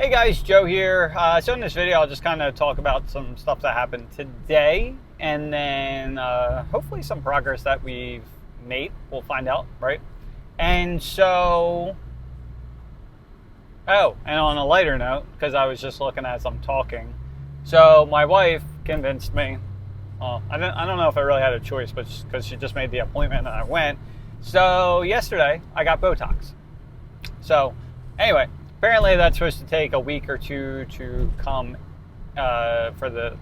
Hey guys, Joe here. So in this video, I'll just kind of talk about some stuff that happened today, and then hopefully some progress that we've made. We'll find out, right? And so, and on a lighter note, because I was just looking as I'm talking, so my wife convinced me. I don't know if I really had a choice, but because she just made the appointment and I went. So yesterday, I got Botox. So anyway. Apparently that's supposed to take a week or two to come for the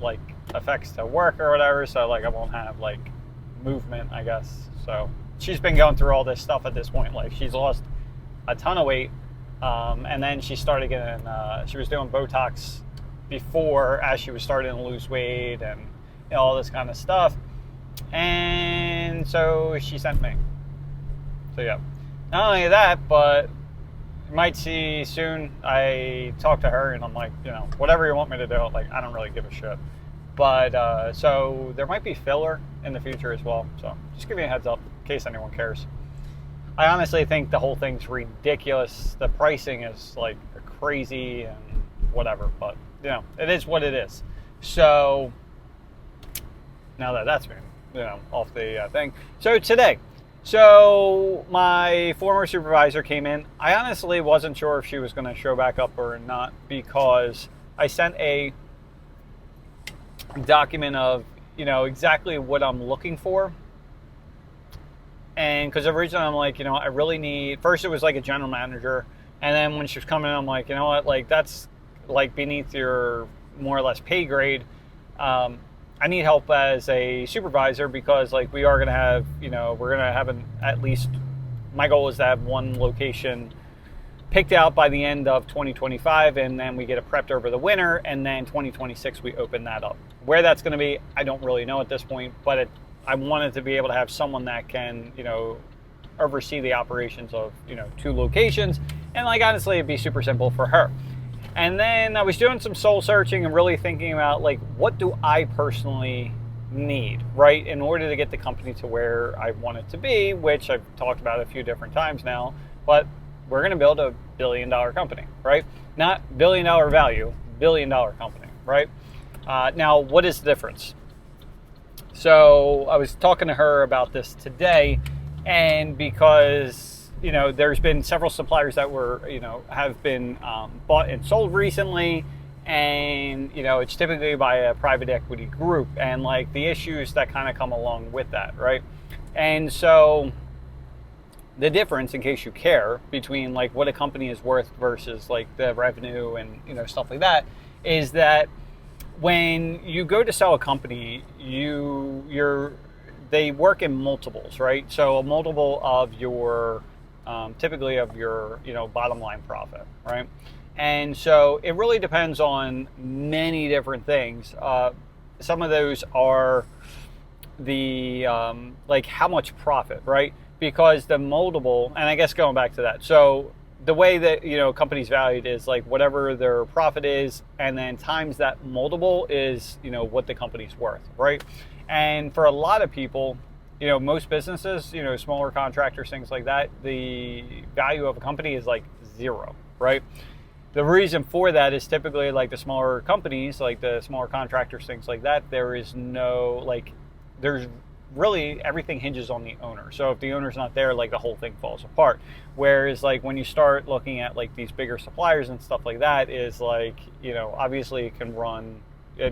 effects to work or whatever, so I won't have movement, I guess. So she's been going through all this stuff at this point. She's lost a ton of weight, and then she started getting she was doing Botox before as she was starting to lose weight and all this kind of stuff, and so she sent me. So yeah, not only that, but you might see soon. I talked to her and I'm like, whatever you want me to do, I don't really give a shit. But so there might be filler in the future as well. So just give you a heads up in case anyone cares. I honestly think the whole thing's ridiculous. The pricing is crazy and whatever, but it is what it is. So now that that's been off the thing. So today. So my former supervisor came in. I honestly wasn't sure if she was going to show back up or not, because I sent a document of, exactly what I'm looking for. And because originally I'm like, I really need, first it was a general manager. And then when she was coming in, I'm like, that's beneath your more or less pay grade. I need help as a supervisor because we are going to have, we're going to have at least, my goal is to have one location picked out by the end of 2025, and then we get it prepped over the winter, and then 2026 we open that up. Where that's going to be, I don't really know at this point, but I wanted to be able to have someone that can, oversee the operations of, 2 locations, and honestly, it'd be super simple for her. And then I was doing some soul searching and really thinking about what do I personally need, right, in order to get the company to where I want it to be, which I've talked about a few different times now. But we're going to build a $1 billion company, right? Not $1 billion value, $1 billion company, right? Now, what is the difference? So I was talking to her about this today, and because there's been several suppliers that were, have been bought and sold recently, and, it's typically by a private equity group, and the issues that kind of come along with that, right? And so the difference, in case you care, between what a company is worth versus the revenue and, stuff like that, is that when you go to sell a company, they work in multiples, right? So a multiple of your typically of your bottom line profit, right? And so it really depends on many different things. Some of those are the how much profit, right? Because the multiple, and I guess going back to that, so the way that companies valued is whatever their profit is, and then times that multiple is what the company's worth, right? And for a lot of people, most businesses, smaller contractors, things like that, the value of a company is 0, right? The reason for that is typically the smaller companies, the smaller contractors, things like that, there is no, there's really, everything hinges on the owner. So if the owner's not there, the whole thing falls apart. Whereas when you start looking at these bigger suppliers and stuff like that, is obviously it can run,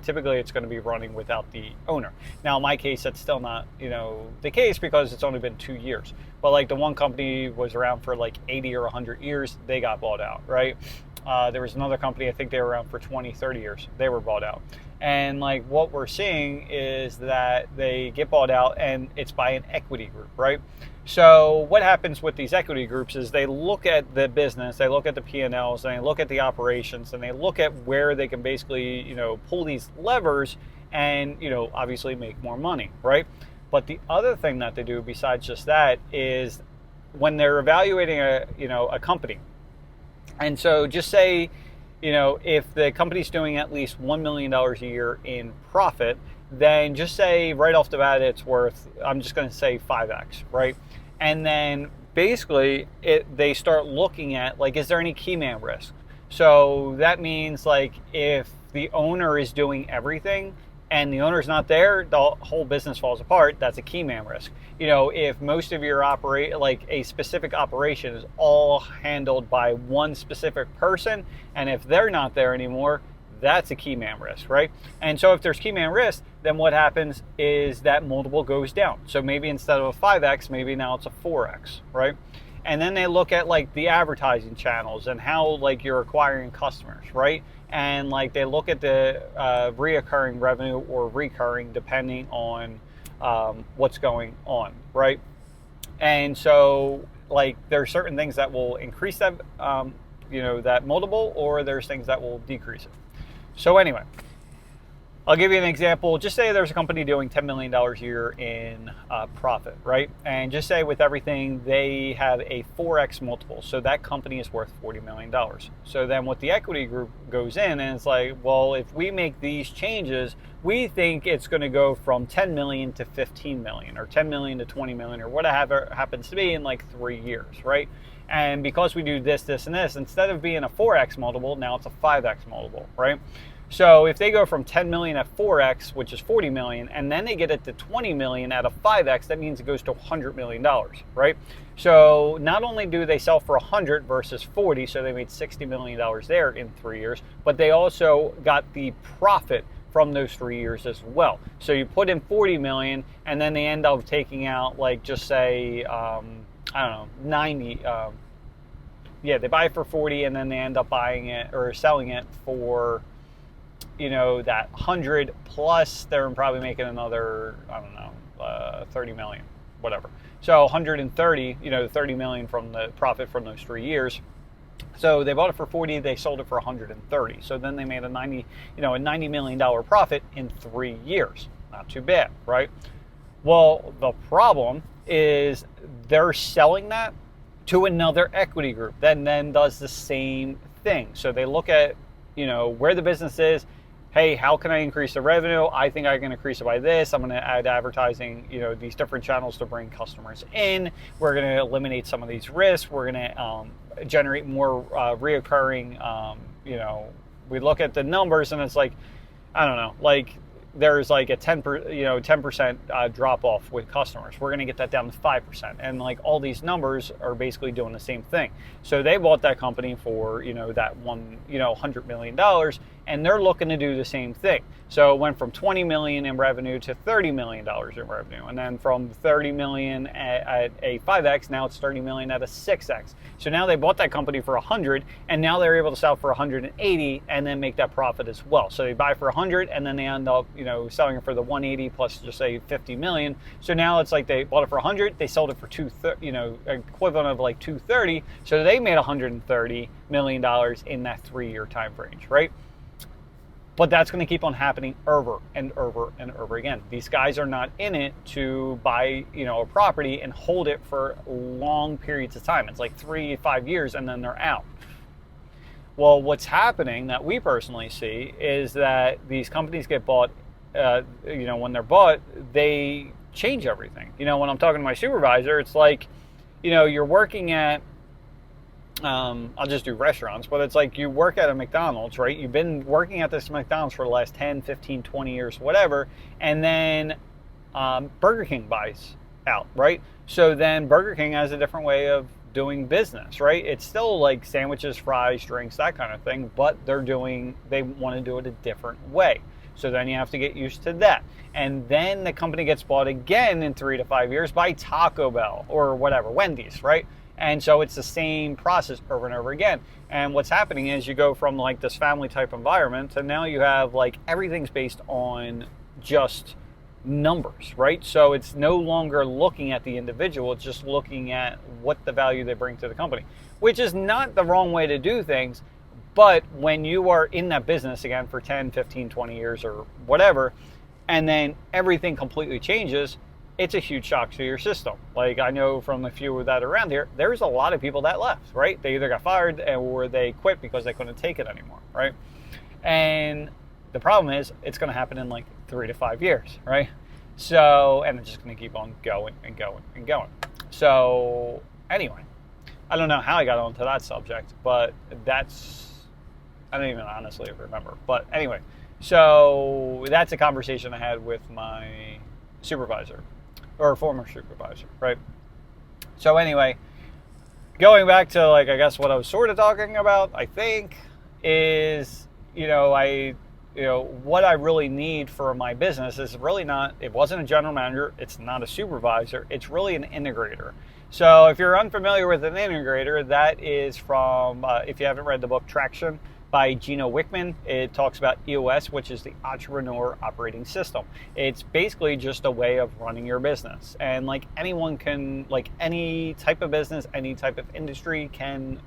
typically it's going to be running without the owner. Now in my case, that's still not the case, because it's only been 2 years. But the one company was around for 80 or 100 years, they got bought out, right? There was another company, I think they were around for 20, 30 years, they were bought out. And what we're seeing is that they get bought out, and it's by an equity group, right? So what happens with these equity groups is they look at the business, they look at the P&Ls, and they look at the operations, and they look at where they can basically, pull these levers and, obviously make more money, right? But the other thing that they do besides just that is when they're evaluating a company, and so just say, if the company's doing at least $1 million a year in profit, then just say right off the bat it's worth, I'm just going to say 5x, right? And then basically they start looking at, like, is there any key man risk? So that means like if the owner is doing everything and the owner's not there, the whole business falls apart. That's a key man risk. If most of your like a specific operation is all handled by one specific person, and if they're not there anymore, that's a key man risk, right? And so if there's key man risk, then what happens is that multiple goes down. So maybe instead of a 5x, maybe now it's a 4x, right? And then they look at like the advertising channels and how like you're acquiring customers, right? And like they look at the reoccurring revenue or recurring depending on what's going on, right? And so like there are certain things that will increase that that multiple, or there's things that will decrease it. So anyway, I'll give you an example. Just say there's a company doing $10 million a year in profit, right? And just say with everything, they have a 4x multiple. So that company is worth $40 million. So then what the equity group goes in and it's like, well, if we make these changes, we think it's going to go from 10 million to 15 million or 10 million to 20 million or whatever happens to be in like 3 years, right? And because we do this, this, and this, instead of being a 4x multiple, now it's a 5x multiple, right? So if they go from 10 million at 4x, which is 40 million, and then they get it to 20 million at a 5x, that means it goes to $100 million, right? So not only do they sell for 100 versus 40, so they made $60 million there in 3 years, but they also got the profit from those 3 years as well. So you put in 40 million, and then they end up taking out, like, just say, 90. They buy it for 40, and then they end up buying it or selling it for that 100 plus they're probably making another, 30 million, whatever. So 130, 30 million from the profit from those 3 years. So they bought it for 40, they sold it for 130. So then they made a $90 million profit in 3 years. Not too bad, right? Well, the problem is they're selling that to another equity group that then does the same thing. So they look at, where the business is. Hey, how can I increase the revenue? I think I can increase it by this. I'm going to add advertising, these different channels to bring customers in. We're going to eliminate some of these risks. We're going to generate more reoccurring, we look at the numbers and it's like, I don't know, like there's like a 10% drop off with customers. We're going to get that down to 5%. And like all these numbers are basically doing the same thing. So they bought that company for, that $100 million, and they're looking to do the same thing. So it went from 20 million in revenue to $30 million in revenue. And then from 30 million at a 5X, now it's 30 million at a 6X. So now they bought that company for 100, and now they're able to sell for 180 and then make that profit as well. So they buy for 100 and then they end up, selling it for the 180 plus just say 50 million. So now it's like they bought it for 100, they sold it for equivalent of like 230. So they made $130 million in that 3-year time range, right? But that's going to keep on happening over and over and over again. These guys are not in it to buy, a property and hold it for long periods of time. It's like 3 to 5 years and then they're out. Well, what's happening that we personally see is that these companies get bought, when they're bought, they change everything. When I'm talking to my supervisor, it's like, you're working at, I'll just do restaurants, but it's like you work at a McDonald's, right? You've been working at this McDonald's for the last 10, 15, 20 years, whatever, and then Burger King buys out, right? So then Burger King has a different way of doing business, right? It's still like sandwiches, fries, drinks, that kind of thing, but they want to do it a different way. So then you have to get used to that. And then the company gets bought again in 3 to 5 years by Taco Bell or whatever, Wendy's, right? And so it's the same process over and over again. And what's happening is you go from like this family type environment to now you have like everything's based on just numbers, right? So it's no longer looking at the individual, it's just looking at what the value they bring to the company, which is not the wrong way to do things. But when you are in that business again for 10, 15, 20 years or whatever, and then everything completely changes, it's a huge shock to your system. Like I know from a few that are around here, there's a lot of people that left, right? They either got fired or they quit because they couldn't take it anymore, right? And the problem is it's going to happen in like 3 to 5 years, right? So, and it's just going to keep on going and going and going. So anyway, I don't know how I got onto that subject, but that's I don't even honestly remember. But anyway, so that's a conversation I had with my supervisor or former supervisor, right? So anyway, going back to like I guess what I was sort of talking about, I think is what I really need for my business is really not. It wasn't a general manager. It's not a supervisor. It's really an integrator. So if you're unfamiliar with an integrator, that is from if you haven't read the book Traction by Gino Wickman. It talks about EOS, which is the Entrepreneur Operating System. It's basically just a way of running your business. And like anyone can, like any type of business, any type of industry can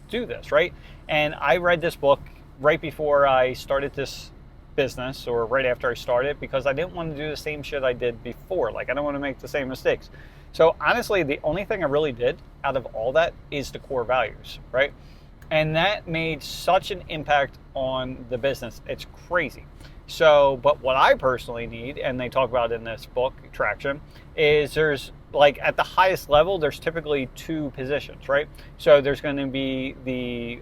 do this, right? And I read this book right before I started this business or right after I started because I didn't want to do the same shit I did before. Like I don't want to make the same mistakes. So honestly, the only thing I really did out of all that is the core values, right? And that made such an impact on the business. It's crazy. So, but what I personally need, and they talk about in this book, Traction, is there's like at the highest level, there's typically two positions, right? So there's going to be the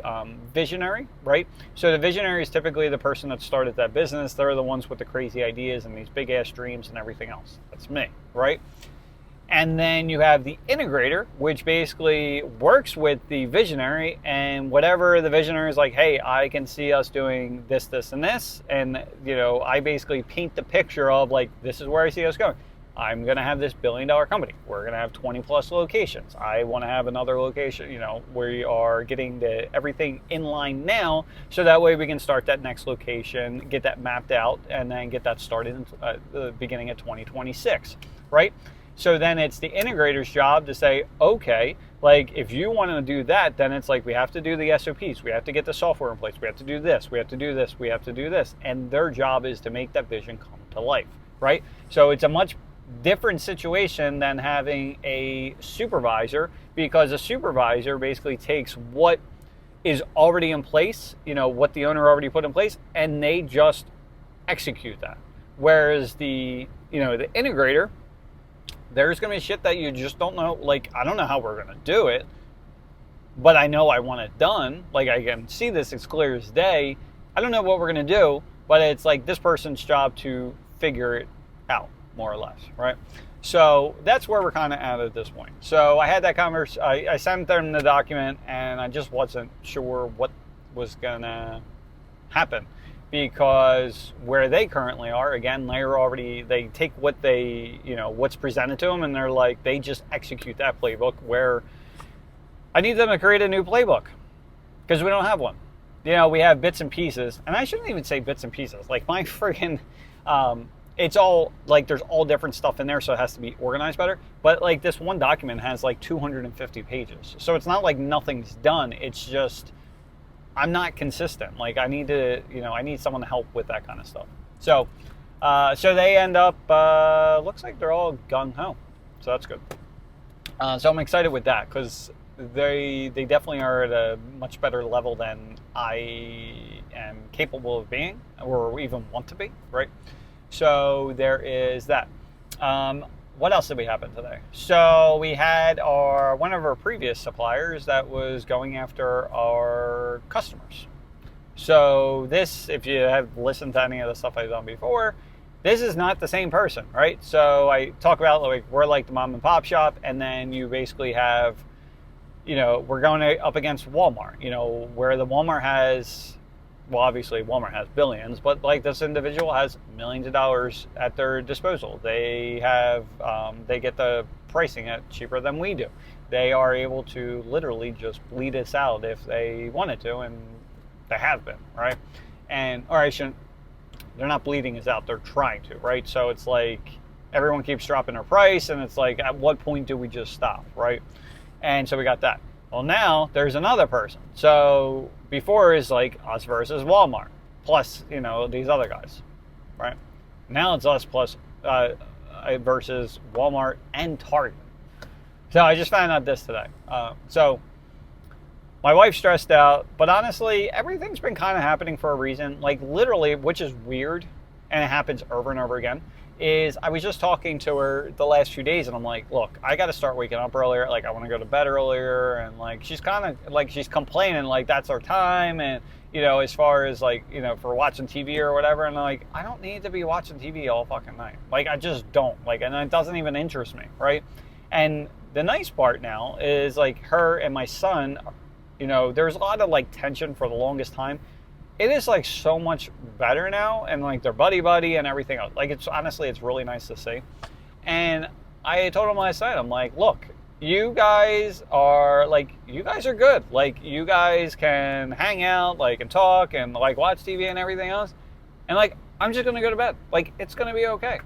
visionary, right? So the visionary is typically the person that started that business. They're the ones with the crazy ideas and these big ass dreams and everything else. That's me, right? And then you have the integrator, which basically works with the visionary, and whatever the visionary is like, hey, I can see us doing this, this, and this. And, I basically paint the picture of like, this is where I see us going. I'm going to have this $1 billion company. We're going to have 20 plus locations. I want to have another location, we are getting everything in line now. So that way we can start that next location, get that mapped out, and then get that started in the beginning of 2026, right? So then it's the integrator's job to say, okay, like if you want to do that, then it's like we have to do the SOPs. We have to get the software in place. We have to do this. We have to do this. We have to do this. And their job is to make that vision come to life, right? So it's a much different situation than having a supervisor, because a supervisor basically takes what is already in place, what the owner already put in place, and they just execute that. Whereas the integrator, there's going to be shit that you just don't know. Like, I don't know how we're going to do it, but I know I want it done. Like, I can see this as clear as day. I don't know what we're going to do, but it's like this person's job to figure it out, more or less, right? So that's where we're kind of at this point. So I had that conversation. I sent them the document, and I just wasn't sure what was going to happen. Because where they currently are, again, they take what what's presented to them, and they're like, they just execute that playbook, where I need them to create a new playbook because we don't have one. We have bits and pieces, and I shouldn't even say bits and pieces. Like my friggin', it's all like there's all different stuff in there, so it has to be organized better. But like this one document has like 250 pages. So it's not like nothing's done. It's just, I'm not consistent. Like I need someone to help with that kind of stuff. So they end up, looks like they're all gung-ho. So that's good. So I'm excited with that because they definitely are at a much better level than I am capable of being or even want to be, right? So there is that. What else did we happen today? So we had one of our previous suppliers that was going after our customers. So this, if you have listened to any of the stuff I've done before, this is not the same person, right? So I talk about like we're like the mom and pop shop, and then you basically have, we're going up against Walmart, where the Walmart has, well, obviously Walmart has billions, but like this individual has millions of dollars at their disposal. They have, they get the pricing at cheaper than we do. They are able to literally just bleed us out if they wanted to, and they have been, right? They're not bleeding us out, they're trying to, right? So it's like everyone keeps dropping their price, and it's like, at what point do we just stop, right? And so we got that. Well, now there's another person. So before is like us versus Walmart, plus, these other guys, right? Now it's us plus versus Walmart and Target. So I just found out this today. So my wife's stressed out, but honestly, everything's been kind of happening for a reason. Like literally, which is weird, and it happens over and over again, is I was just talking to her the last few days, and I'm like, look, I got to start waking up earlier. Like, I want to go to bed earlier, and like she's kind of like she's complaining like that's our time, and as far as like for watching TV or whatever, and I'm like, I don't need to be watching TV all fucking night. Like, I just don't like, and it doesn't even interest me, right? And the nice part now is like her and my son, there's a lot of like tension for the longest time. It is like so much better now, and like they're buddy and everything else. Like, it's really nice to see. And I told him last night, I'm like, look, you guys are good. Like, you guys can hang out, like, and talk and like watch TV and everything else. And like, I'm just gonna go to bed. Like, it's gonna be okay.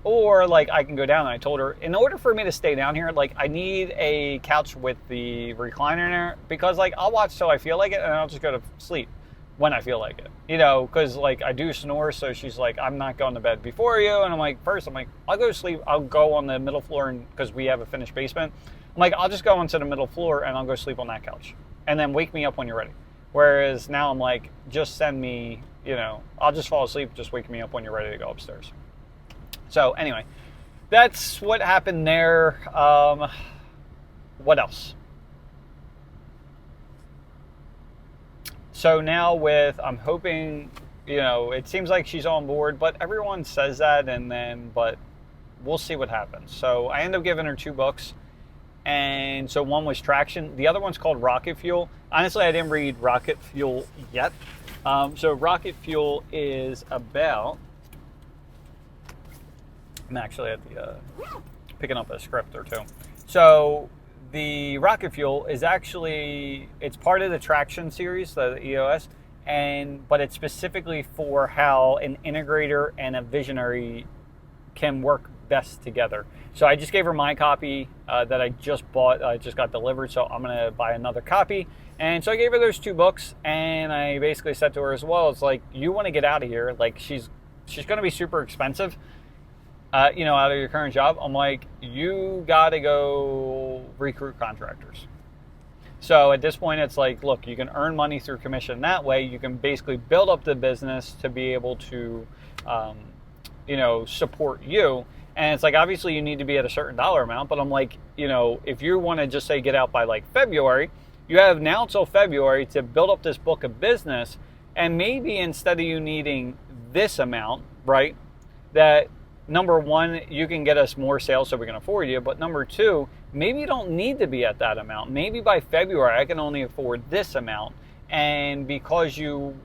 Or like I can go down. And I told her, in order for me to stay down here, like I need a couch with the recliner in there, because like I'll watch till I feel like it, and I'll just go to sleep when I feel like it, because like I do snore. So she's like, I'm not going to bed before you. And I'm like, I'll go to sleep. I'll go on the middle floor, and because we have a finished basement, I'm like, I'll just go into the middle floor and I'll go sleep on that couch, and then wake me up when you're ready. Whereas now I'm like, just send me, I'll just fall asleep. Just wake me up when you're ready to go upstairs. So anyway, that's what happened there. What else? So now I'm hoping, it seems like she's on board, but everyone says that, but we'll see what happens. So I ended up giving her 2 books. And so one was Traction. The other one's called Rocket Fuel. Honestly, I didn't read Rocket Fuel yet. So Rocket Fuel is about, I'm actually at the picking up a script or two. So the Rocket Fuel is actually, it's part of the Traction series, the EOS, but it's specifically for how an integrator and a visionary can work best together. So I just gave her my copy that I just bought. I just got delivered, so I'm gonna buy another copy. And so I gave her those 2 books, and I basically said to her as well, it's like, you want to get out of here. Like, she's gonna be super expensive. Out of your current job. I'm like, you got to go recruit contractors. So at this point, it's like, look, you can earn money through commission that way. You can basically build up the business to be able to, support you. And it's like, obviously you need to be at a certain dollar amount, but I'm like, if you want to just say get out by like February, you have now till February to build up this book of business. And maybe instead of you needing this amount, right, that number one, you can get us more sales so we can afford you. But number 2, maybe you don't need to be at that amount. Maybe by February, I can only afford this amount. And because you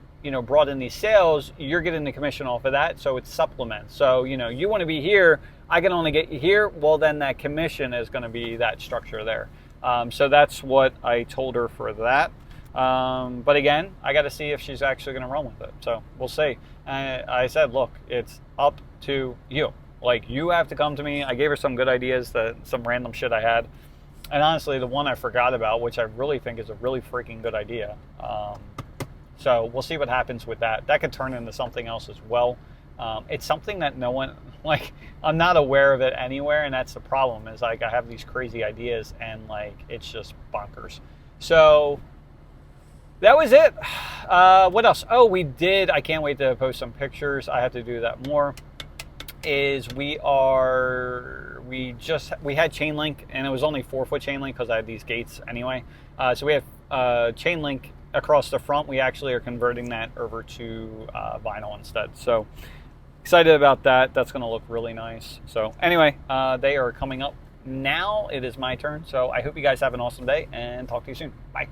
brought in these sales, you're getting the commission off of that. So it's supplements. So, you want to be here, I can only get you here. Well, then that commission is going to be that structure there. So that's what I told her for that. But again, I got to see if she's actually going to run with it. So we'll see. And I said, look, it's up to you. Like, you have to come to me. I gave her some good ideas, some random shit I had. And honestly, the one I forgot about, which I really think is a really freaking good idea. So we'll see what happens with that. That could turn into something else as well. It's something that no one, like, I'm not aware of it anywhere. And that's the problem, is like, I have these crazy ideas and like, it's just bonkers. So that was it. What else? Oh, I can't wait to post some pictures. I have to do that more. We had chain link, and it was only 4-foot chain link because I had these gates anyway. So we have chain link across the front. We actually are converting that over to vinyl instead. So excited about that. That's going to look really nice. So anyway, they are coming up now. It is my turn. So I hope you guys have an awesome day, and talk to you soon. Bye.